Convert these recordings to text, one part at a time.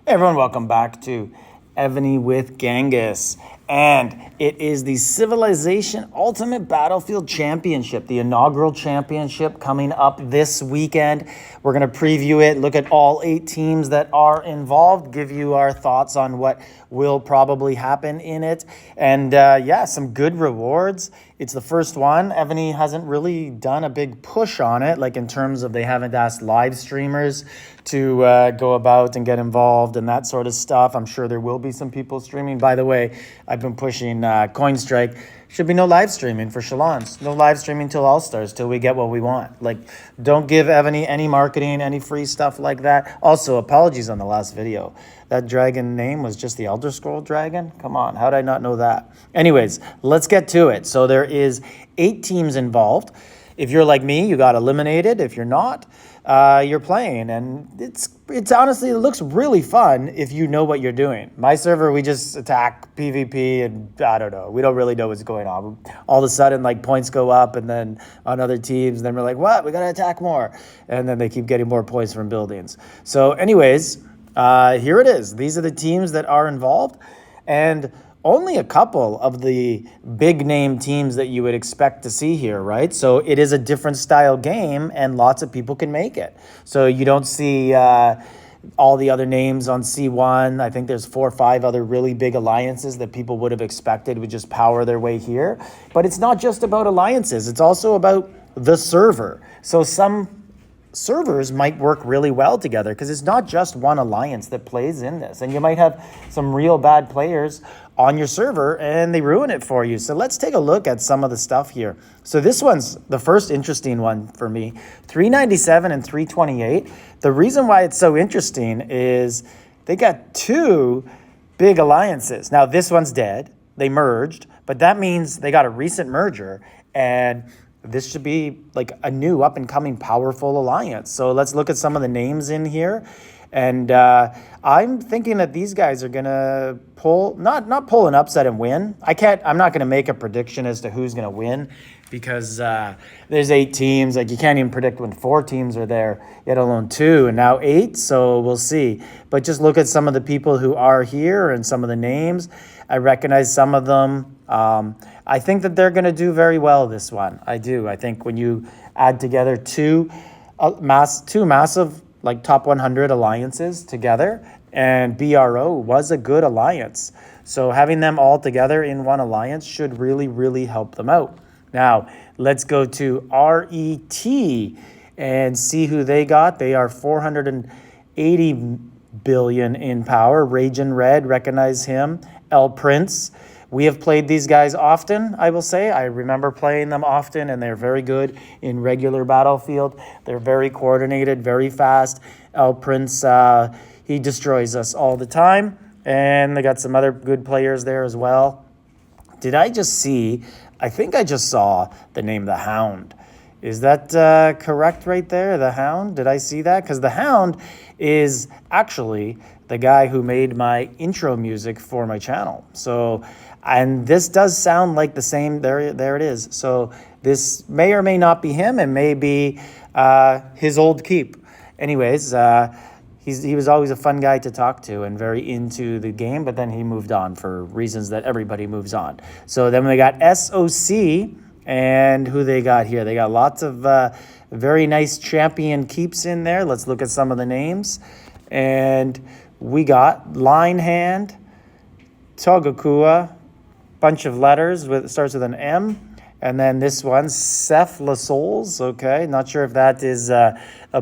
Hey everyone, welcome back to Evony with Genghis. And it is the Civilization Ultimate Battlefield Championship, the inaugural championship coming up this weekend. We're going to preview it, look at all 8 teams that are involved, give you our thoughts on what will probably happen in it. And some good rewards. It's the first one. Evony hasn't really done a big push on it, like in terms of they haven't asked live streamers to go about and get involved and that sort of stuff. I'm sure there will be some people streaming. By the way, I've been pushing CoinStrike. Should be no live streaming for Shalons. No live streaming till All-Stars, till we get what we want. Like, don't give Evony any marketing, any free stuff like that. Also, apologies on the last video. That dragon name was just the Elder Scroll dragon? Come on, how did I not know that? Anyways, let's get to it. So there is 8 teams involved. If you're like me, you got eliminated. If you're not, you're playing. And it's honestly, it looks really fun if you know what you're doing. My server, we just attack PvP and I don't know. We don't really know what's going on. All of a sudden, like, points go up, and then on other teams, then we're like, what? We got to attack more. And then they keep getting more points from buildings. So anyways, here it is. These are the teams that are involved. And only a couple of the big name teams that you would expect to see here, right? So it is a different style game and lots of people can make it. So you don't see all the other names on C1. I think there's 4 or 5 other really big alliances that people would have expected would just power their way here. But it's not just about alliances. It's also about the server. So some servers might work really well together because it's not just one alliance that plays in this. And you might have some real bad players on your server and they ruin it for you. So let's take a look at some of the stuff here. So this one's the first interesting one for me, 397 and 328. The reason why it's so interesting is they got 2 big alliances. Now this one's dead, they merged, but that means they got a recent merger, and this should be like a new up-and-coming powerful alliance. So let's look at some of the names in here. And I'm thinking that these guys are going to pull, not pull an upset and win. I'm not going to make a prediction as to who's going to win because there's 8 teams. Like, you can't even predict when 4 teams are there, yet alone 2, and now 8. So we'll see. But just look at some of the people who are here and some of the names. I recognize some of them. I think that they're going to do very well this one. I do. I think when you add together two massive, like, top 100 alliances together, and BRO was a good alliance. So having them all together in one alliance should really, really help them out. Now, let's go to RET and see who they got. They are 480 billion in power. Ragin' Red, recognize him. El Prince. We have played these guys often, I will say. I remember playing them often, and they're very good in regular Battlefield. They're very coordinated, very fast. El Prince, he destroys us all the time. And they got some other good players there as well. Did I just see, I think I just saw the name The Hound. Is that correct right there, The Hound? Did I see that? Because The Hound is actually the guy who made my intro music for my channel. So, and this does sound like the same, there it is. So this may or may not be him, and may be his old keep. Anyways, he was always a fun guy to talk to and very into the game, but then he moved on for reasons that everybody moves on. So then we got SOC, and who they got here? They got lots of very nice champion keeps in there. Let's look at some of the names. And we got Line Hand, Togakua, bunch of letters starts with an M, and then this one, Cephalosols. Okay, not sure if that is a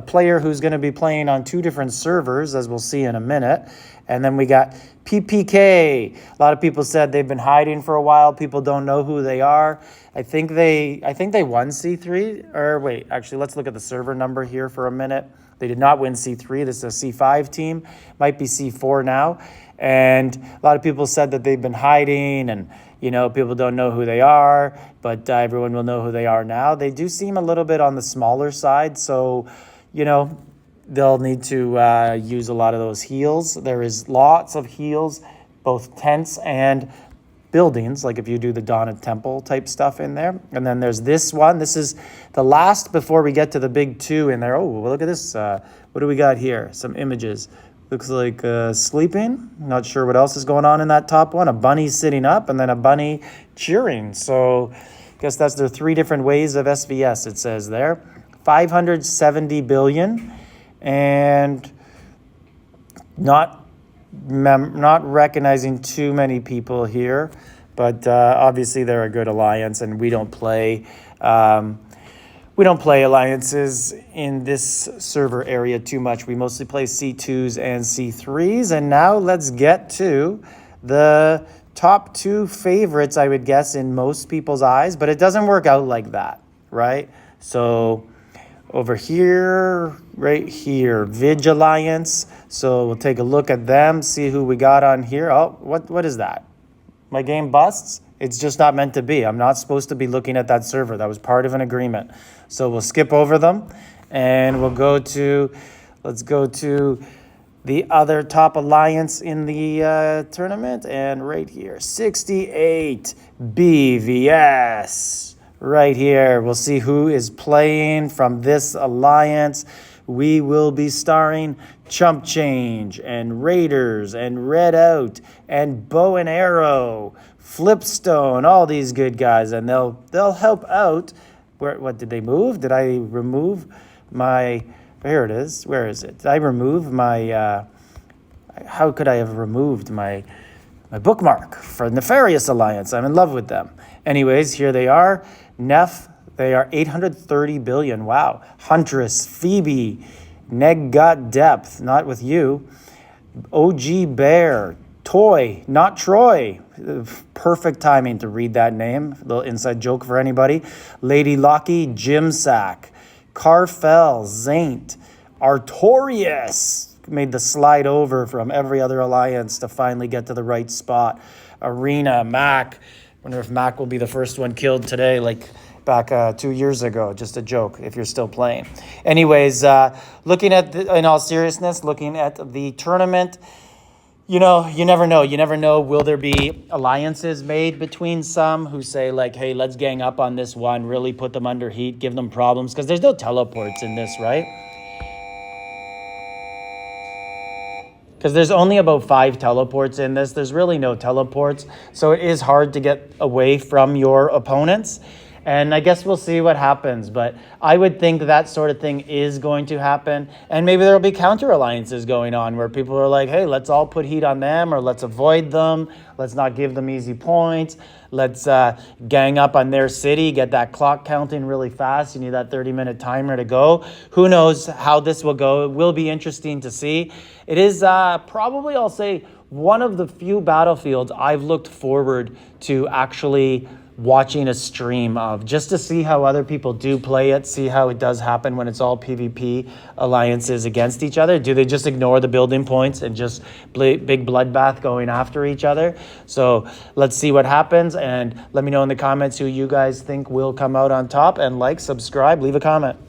player who's going to be playing on 2 different servers, as we'll see in a minute. And then we got PPK. A lot of people said they've been hiding for a while. People don't know who they are. I think they won C3. Or wait, actually, let's look at the server number here for a minute. They did not win C3. This is a C5 team. Might be C4 now. And a lot of people said that they've been hiding, and, you know, people don't know who they are, but everyone will know who they are now. They do seem a little bit on the smaller side, so, you know, they'll need to use a lot of those heals. There is lots of heals, both tents and buildings, like if you do the Dawn of Temple type stuff in there. And then there's this one. This is the last before we get to the big 2 in there. Oh, well, look at this. What do we got here? Some images. looks like sleeping. Not sure what else is going on in that top one. A bunny sitting up and then a bunny cheering. So I guess that's their 3 different ways of SVS, it says there. 570 billion, and not recognizing too many people here, but obviously they're a good alliance, and we don't play alliances in this server area too much. We mostly play C2s and C3s, and now let's get to the top 2 favorites, I would guess, in most people's eyes, but it doesn't work out like that, right? So over here, right here, Vig Alliance. So we'll take a look at them, see who we got on here. Oh, what is that? My game busts? It's just not meant to be. I'm not supposed to be looking at that server. That was part of an agreement. So we'll skip over them, and let's go to the other top alliance in the tournament, and right here, 68 BVS. Right here, we'll see who is playing from this alliance. We will be starring Chump Change and Raiders and Red Out and Bow and Arrow, Flipstone, all these good guys, and they'll help out. What did they move? Did I remove my? Here it is. Where is it? Did I remove my? How could I have removed my bookmark for Nefarious Alliance? I'm in love with them. Anyways, here they are. Neff, they are 830 billion. Wow. Huntress, Phoebe, Neg Got Depth, not with you. OG Bear, Toy, not Troy. Perfect timing to read that name. A little inside joke for anybody. Lady Locky, Jim Sack, Carfell, Zaint, Artorius. Made the slide over from every other alliance to finally get to the right spot. Arena, Mac. Wonder if Mac will be the first one killed today, like back 2 years ago. Just a joke if you're still playing. Anyways, in all seriousness, looking at the tournament, you never know. You never know. Will there be alliances made between some who say like, hey, let's gang up on this one, really put them under heat, give them problems? Because there's no teleports in this, right? Because there's only about 5 teleports in this. There's really no teleports. So it is hard to get away from your opponents. And I guess we'll see what happens. But I would think that sort of thing is going to happen. And maybe there'll be counter alliances going on where people are like, hey, let's all put heat on them, or let's avoid them. Let's not give them easy points. Let's gang up on their city, get that clock counting really fast. You need that 30-minute timer to go. Who knows how this will go? It will be interesting to see. It is probably, I'll say, one of the few battlefields I've looked forward to actually watching a stream of, just to see how other people do play it, see how it does happen when it's all PvP alliances against each other. Do they just ignore the building points and just big bloodbath going after each other? So let's see what happens, and let me know in the comments who you guys think will come out on top, and like, subscribe, leave a comment.